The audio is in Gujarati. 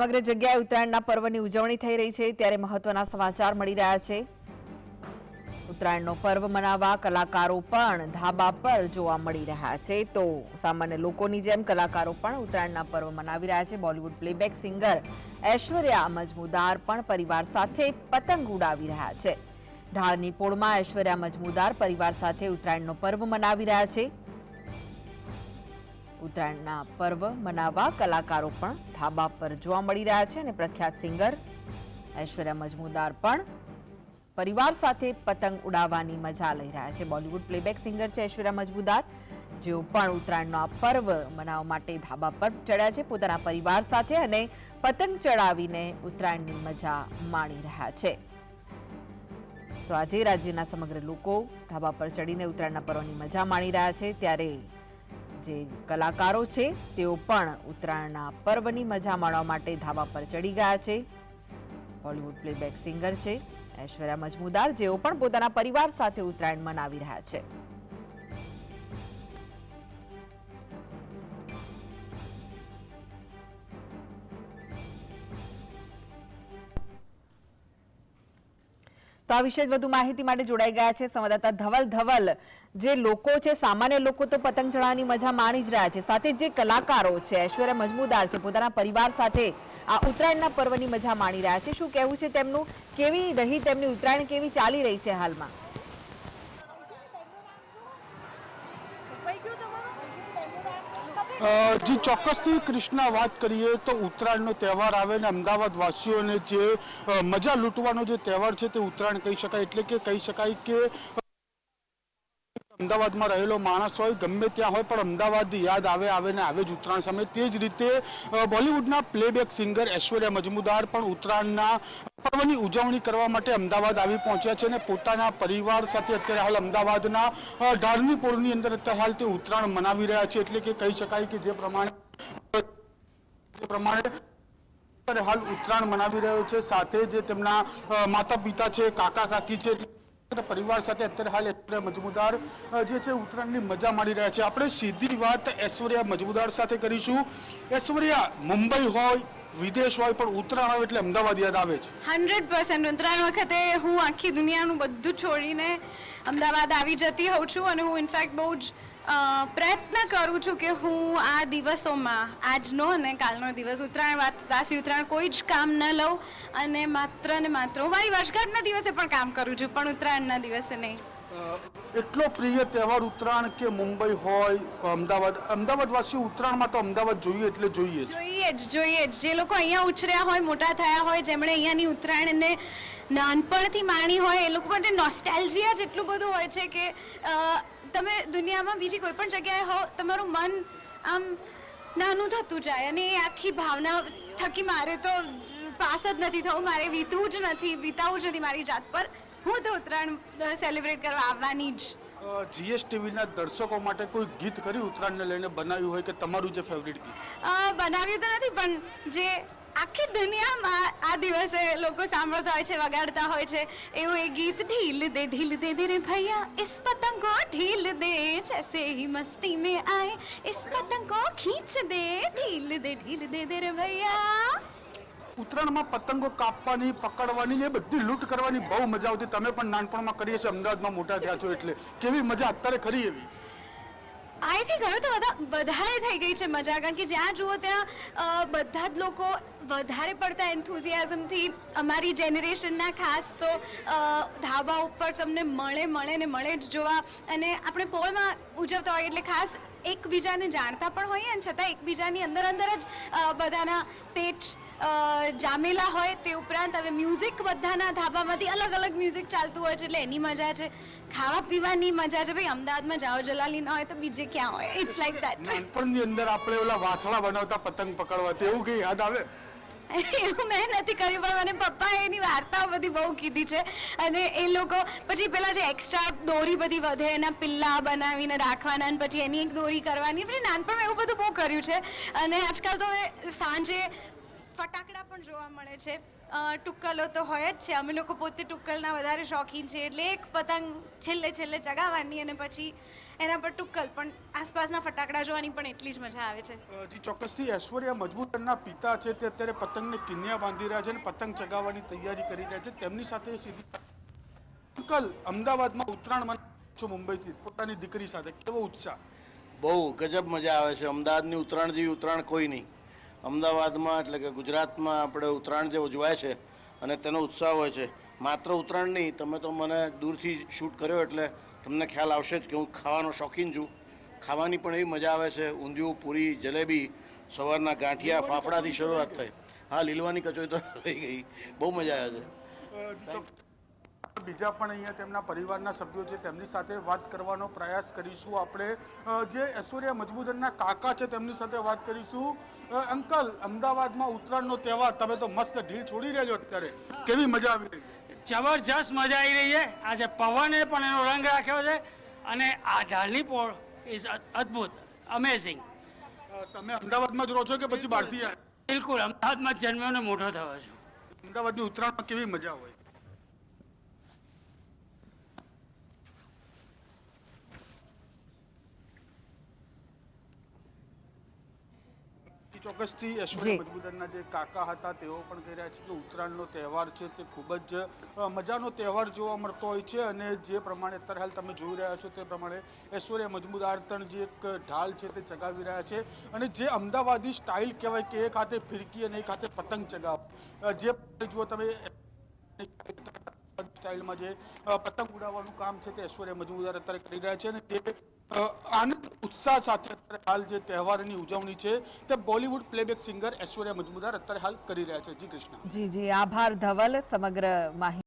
સમગ્ર જગ્યાએ ઉત્તરાયણના પર્વની ઉજવણી થઈ રહી છે ત્યારે મહત્વના સમાચાર મળી રહ્યા છે। ઉત્તરાયણનો પર્વ મનાવવા કલાકારો પણ ધાબા પર જોવા મળી રહ્યા છે તો સામાન્ય લોકોની જેમ કલાકારો પણ ઉત્તરાયણના પર્વ મનાવી રહ્યા છે। બોલિવૂડ પ્લેબેક સિંગર ઐશ્વર્યા મજમુદાર પણ પરિવાર સાથે પતંગ ઉડાવી રહ્યા છે। ઢાળની પોળમાં ઐશ્વર્યા મજમુદાર પરિવાર સાથે ઉત્તરાયણનો પર્વ મનાવી રહ્યા છે। ઉત્તરાયણના પર્વ મનાવવા કલાકારો પણ ધાબા પર જોવા મળી રહ્યા છે અને પ્રખ્યાત સિંગર ઐશ્વર્યા મજમુદાર પણ પરિવાર સાથે પતંગ ઉડાવવાની મજા લઈ રહ્યા છે। બોલિવૂડ પ્લેબેક સિંગર છે ઐશ્વર્યા મજમુદાર, જેઓ પણ ઉત્તરાયણનો આ પર્વ મનાવવા માટે ધાબા પર ચડ્યા છે પોતાના પરિવાર સાથે અને પતંગ ચડાવીને ઉત્તરાયણની મજા માણી રહ્યા છે। તો આજે રાજ્યના સમગ્ર લોકો ધાબા પર ચડીને ઉત્તરાયણના પર્વની મજા માણી રહ્યા છે ત્યારે જે કલાકારો છે તેઓ પણ ઉત્તરાયણના પર્વની મજા માણવા માટે ધાબા પર ચડી ગયા છે। બોલિવૂડ પ્લેબેક સિંગર છે ઐશ્વર્યા મજમુદાર, જેઓ પણ પોતાના પરિવાર સાથે ઉત્તરાયણ મનાવી રહ્યા છે। તો આ વિશે વધુ માહિતી માટે જોડાઈ ગયા છે સંવાદદાતા ધવલ। જે લોકો છે સામાન્ય લોકો તો પતંગ ચડાવવાની મજા માણી જ રહ્યા છે, સાથે જે કલાકારો છે ઐશ્વર્યા મજમુદાર છે પોતાના પરિવાર સાથે આ ઉત્તરાયણના પર્વની મજા માણી રહ્યા છે। શું કહેવું છે તેમનું, કેવી રહી તેમની ઉત્તરાયણ, કેવી ચાલી રહી છે હાલમાં? जी ચોક્કસથી કૃષ્ણા વાત કરીએ તો ઉત્તરાયણનો તહેવાર આવે ને અમદાવાદ વાસીઓને જે મજા લૂંટવાનો જે તહેવાર છે તે ઉત્તરાયણ કહી શકાય। એટલે કે કહી શકાય કે અમદાવાદમાં રહેલો માણસ હોય ગમે ત્યાં હોય પણ અમદાવાદ યાદ આવે ને આવે જ ઉત્તરાયણ સમય। તે જ રીતે બોલિવૂડના પ્લેબેક સિંગર ઐશ્વર્યા મજમુદાર પણ ઉત્તરાયણના પર્વની ઉજવણી કરવા માટે અમદાવાદ આવી પહોંચ્યા છે અને પોતાના પરિવાર સાથે અત્યારે હાલ અમદાવાદના ઢાળની પોળની અંદર અત્યારે હાલ તે ઉત્તરાયણ મનાવી રહ્યા છે। એટલે કે કહી શકાય કે જે પ્રમાણે હાલ ઉત્તરાયણ મનાવી રહ્યો છે, સાથે જે તેમના માતા પિતા છે, કાકા કાકી છે, પરિવાર સાથે અત્યારે હાલ ઐશ્વર્યા મજમુદાર જે છે ઉત્તરાયણની મજા માણી રહ્યા છે। આપણે સીધી વાત ઐશ્વર્યા મજમુદાર સાથે કરીશું। ઐશ્વર્યા, મુંબઈ હોય વિદેશ હોય પણ ઉત્તરાયણ આવે એટલે અમદાવાદ યાદ આવે છે? 100% ઉત્તરાયણ વખતે હું આખી દુનિયાનું બધું છોડીને અમદાવાદ આવી જતી હોઉં છું અને હું ઇનફેક્ટ બહુ જ પ્રયત્ન કરું છું કે હું આ દિવસોમાં આજનો અને કાલનો દિવસ ઉત્તરાયણ વાસી ઉત્તરાયણ કોઈ જ કામ ન લઉં અને માત્ર ને માત્ર હું મારી વર્ષગાંઠના દિવસે પણ કામ કરું છું પણ ઉત્તરાયણના દિવસે નહીં। એટલો પ્રિય તહેવાર ઉત્તરાયણ કે મુંબઈ હોય અમદાવાદ વાસીઓ ઉત્તરાયણમાં તો અમદાવાદ જોઈએ એટલે જોઈએ જ। જે લોકો અહીંયા ઉછર્યા હોય, મોટા થયા હોય, જેમણે અહીંયાની ઉત્તરાયણને નાનપણથી માણી હોય એ લોકો માટે નોસ્ટેલ્જિયા જ એટલું બધું હોય છે કે તમે દુનિયામાં બીજી કોઈ પણ જગ્યાએ હો તમારું મન આમ નાનું થતું જાય અને એ આખી ભાવના થકી મારે તો પાસ જ નથી થવું, મારે વિતાવું જ નથી મારી જાત પર। હું તો ઉત્તરાયણ સેલિબ્રેટ કરવા આવવાની જ। જીએસટીવીના દર્શકો માટે કોઈ ગીત કરી ઉત્તરાયણને લઈને બનાવ્યું હોય કે તમારું જે ફેવરિટ ગીત? બનાવ્યું તો નથી પણ જે આખી દુનિયામાં આ દિવસે લોકો સાંભળતા હોય છે, વગાડતા હોય છે એવું એ ગીત ઢીલ દે રે ભૈયા ઇસ પતંગ કો ઢીલ દે જૈસે હી મસ્તી में आए इस पतंग को खींच दे ढील दे रे भैया। ઉત્તરાયણમાં પતંગો કાપવાની, પકડવાની, એ બધી લૂંટ કરવાની બહુ મજા આવતી। તમે પણ નાનપણમાં કરીએ છીએ, અમદાવાદમાં મોટા થયા છો એટલે કેવી મજા અત્યારે ખરી એવી? આઈ થિંક હવે તો બધાએ થઈ ગઈ છે મજા, કારણ કે જ્યાં જુઓ ત્યાં બધા જ લોકો વધારે પડતા એન્થુઝિયાઝમથી અમારી જનરેશનના ખાસ તો ધાબા ઉપર તમને મળે જ જોવા અને આપણે પોળમાં ઉજવતા હોઈએ એટલે ખાસ એકબીજાને જાણતા પણ હોઈએ અને છતાં એકબીજાની અંદર જ બધાના પેચ જામેલા હોય। તે ઉપરાંત હવે મ્યુઝિક બધાના ધાબામાંથી અલગ મ્યુઝિક ચાલતું હોય છે એટલે એની મજા છે, ખાવા પીવાની મજા છે। ભાઈ અમદાવાદમાં જાઓ જલાલી ના હોય તો બીજે ક્યાં હોય? It's like that. નાનપણની અંદર આપણે ઓલા વાસણા બનાવતા પતંગ પકડવા, તેવું કઈ યાદ આવે? એવું મેં નથી કર્યું પણ મને પપ્પાએ એની વાર્તાઓ બધી બહુ કીધી છે અને એ લોકો પછી પેલા જે એક્સ્ટ્રા દોરી બધી વધે એના પિલ્લા બનાવીને રાખવાના અને પછી એની એક દોરી કરવાની, પછી નાનપણમાં એવું બધું બહુ કર્યું છે। અને આજકાલ તો સાંજે ફટાકડા પણ પણ જોવા મળે છે. ટુક્કલો તો હોય જ છે, અમે લોકો પોતે ટુક્કલના વધારે શોખીન છે, એટલે એક પતંગ છેલ્લે ચગાવવાની અને પછી એના પર ટુક્કલ, પણ આસપાસના ફટાકડા જોવાની પણ એટલી જ મજા આવે છે. જી ચોક્કસથી ઐશ્વર્યા મજમુદારના પિતા છે તે અત્યારે પતંગને કિન્યા બાંધી રહ્યા છે અને પતંગ ચગાવવાની તૈયારી કરી રહ્યા છે. તેમની સાથે સીધી અંકલ, અમદાવાદમાં ઉત્તરાયણ છો મુંબઈથી પોતાની દીકરી સાથે, કેવો ઉત્સાહ? બહુ ગજબ મજા આવે છે. અમદાવાદની ઉત્તરાયણ જેવી ઉત્તરાયણ કોઈ નહીં. અમદાવાદમાં એટલે કે ગુજરાતમાં આપણે ઉત્તરાયણ જે ઉજવાય છે અને તેનો ઉત્સાહ હોય છે. માત્ર ઉત્તરાયણ નહીં, તમે તો મને દૂરથી શૂટ કર્યો એટલે તમને ખ્યાલ આવશે જ કે હું ખાવાનો શોખીન છું. ખાવાની પણ એવી મજા આવે છે. ઊંધિયું, પૂરી, જલેબી, સવારના ગાંઠિયા, ફાફડાથી શરૂઆત થઈ. હા, લીલવાની કચોરી તો રહી ગઈ. બહુ મજા આવે છે. બીજા પણ અહીંયા તેમના પરિવારના સભ્યો છે, તેમની સાથે વાત કરવાનો પ્રયાસ કરીશું. આપણે જે ઐશ્વર્યા મજમુદારના કાકા છે તેમની સાથે વાત કરીશું. અંકલ, અમદાવાદમાં ઉત્તરાયણનો તહેવાર તમે તો મસ્ત ઢીલ છોડી રહ્યા છો અત્યારે, કેવી મજા આવી રહી? જબરજસ્ત મજા આવી રહી છે. આજે પવને પણ એનો રંગ રાખ્યો છે અને આ ઢાલની પોળ ઇઝ અદ્ભુત, અમેઝિંગ. તમે અમદાવાદમાં જ રહો છો કે પછી બહારથી આવ્યા? બિલકુલ, અમદાવાદમાં જ જન્મ્યો અને મોટો થયો છું. અમદાવાદની ઉત્તરાયણમાં કેવી મજા હોય? ચોક્કસથી ઐશ્વર્યા મજમુદારના જે કાકા હતા તેઓ પણ કહી રહ્યા છે કે ઉત્તરાયણનો તહેવાર છે તે ખૂબ જ મજાનો તહેવાર જોવા મળતો હોય છે. અને જે પ્રમાણે અત્યારે હાલ તમે જોઈ રહ્યા છો તે પ્રમાણે ઐશ્વર્યા મજમુદાર પણ જે એક ઢાલ છે તે ચગાવી રહ્યા છે. અને જે અમદાવાદી સ્ટાઇલ કહેવાય કે એક હાથે ફિરકી અને એક હાથે પતંગ ચગાવ, જે જુઓ તમે સ્ટાઇલમાં જે પતંગ ઉડાવવાનું કામ છે તે ઐશ્વર્યા મજમુદાર અત્યારે કરી રહ્યા છે. અને તે આનંદ ઉત્સાહ સાથે અત્યારે હાલ જે તહેવારની ઉજવણી છે તે બોલિવૂડ પ્લેબેક સિંગર ઐશ્વર્યા મજમુદાર અત્યારે હાલ કરી રહ્યા છે. જી કૃષ્ણ. જી આભાર ધવલ સમગ્ર માહિતી